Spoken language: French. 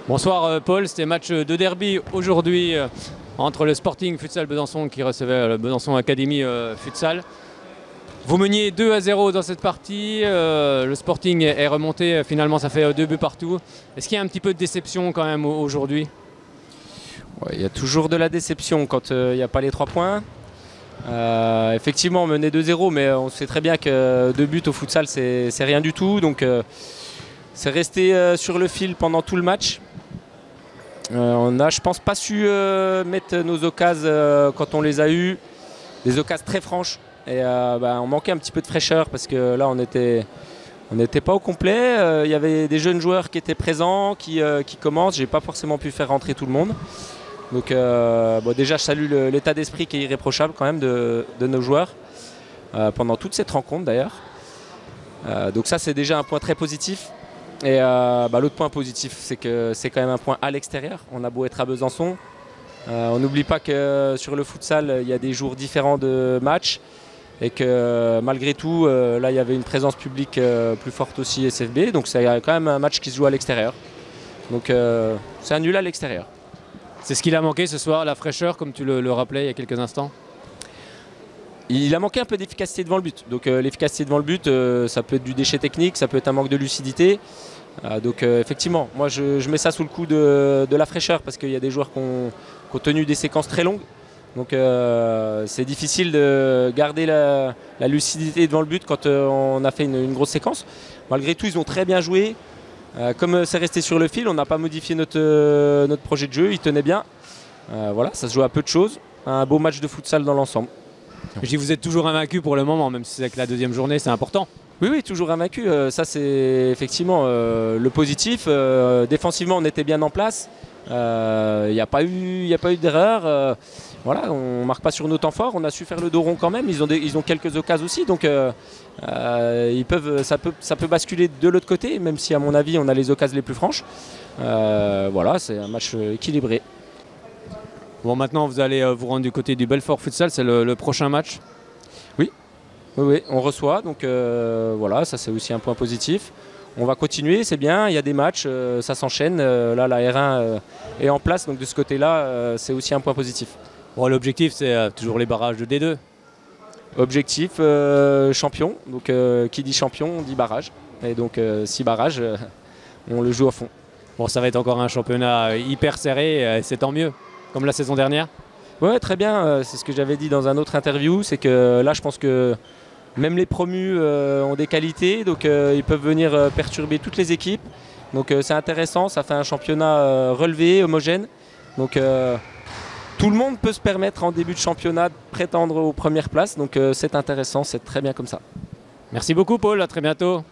Bonsoir Paul, c'était match de derby aujourd'hui entre le Sporting Futsal Besançon qui recevait le Besançon Academy Futsal. Vous meniez 2-0 dans cette partie, le Sporting est remonté, finalement ça fait 2 buts partout. Est-ce qu'il y a un petit peu de déception quand même aujourd'hui? Ouais, il y a toujours de la déception quand il n'y a pas les 3 points. Effectivement on menait 2-0 mais on sait très bien que 2 buts au futsal c'est rien du tout. Donc c'est resté sur le fil pendant tout le match. On n'a, je pense, pas su mettre nos occasions quand on les a eues, des occasions très franches. Et on manquait un petit peu de fraîcheur parce que là on n'était pas au complet. Il y avait des jeunes joueurs qui étaient présents, qui commencent. J'ai pas forcément pu faire rentrer tout le monde. Donc déjà je salue l'état d'esprit qui est irréprochable quand même de nos joueurs pendant toute cette rencontre d'ailleurs. Donc ça c'est déjà un point très positif. Et l'autre point positif, c'est que c'est quand même un point à l'extérieur. On a beau être à Besançon. On n'oublie pas que sur le futsal, il y a des jours différents de matchs. Et que malgré tout, là, il y avait une présence publique plus forte aussi SFB. Donc c'est quand même un match qui se joue à l'extérieur. Donc c'est un nul à l'extérieur. C'est ce qu'il a manqué ce soir, la fraîcheur, comme tu le rappelais il y a quelques instants? Il a manqué un peu d'efficacité devant le but. Donc l'efficacité devant le but, ça peut être du déchet technique, ça peut être un manque de lucidité. Donc effectivement, moi je mets ça sous le coup de la fraîcheur parce qu'il y a des joueurs qui ont tenu des séquences très longues. Donc c'est difficile de garder la lucidité devant le but quand on a fait une grosse séquence. Malgré tout, ils ont très bien joué. Comme c'est resté sur le fil, on n'a pas modifié notre projet de jeu, il tenait bien. Voilà, ça se joue à peu de choses. Un beau match de futsal dans l'ensemble. Je dis, vous êtes toujours invaincu pour le moment, même si c'est que la deuxième journée, c'est important. Oui, toujours invaincu. Ça, c'est effectivement le positif. Défensivement, on était bien en place. Il n'y a pas eu d'erreur. Voilà, on ne marque pas sur nos temps forts. On a su faire le dos rond quand même. Ils ont quelques occasions aussi. Donc, ça peut basculer de l'autre côté, même si, à mon avis, on a les occasions les plus franches. Voilà, c'est un match équilibré. Bon, maintenant, vous allez vous rendre du côté du Belfort Futsal. C'est le prochain match. Oui, on reçoit, donc voilà, ça c'est aussi un point positif. On va continuer, c'est bien, il y a des matchs, ça s'enchaîne. Là, la R1 est en place, donc de ce côté-là, c'est aussi un point positif. Bon, l'objectif, c'est toujours les barrages de D2. Objectif, champion. Donc qui dit champion, dit barrage. Et donc 6 barrages, on le joue à fond. Bon, ça va être encore un championnat hyper serré, c'est tant mieux, comme la saison dernière. Ouais, très bien, c'est ce que j'avais dit dans un autre interview, c'est que là, je pense que même les promus ont des qualités, donc ils peuvent venir perturber toutes les équipes. Donc c'est intéressant, ça fait un championnat relevé, homogène. Donc tout le monde peut se permettre en début de championnat de prétendre aux premières places. Donc c'est intéressant, c'est très bien comme ça. Merci beaucoup Paul, à très bientôt.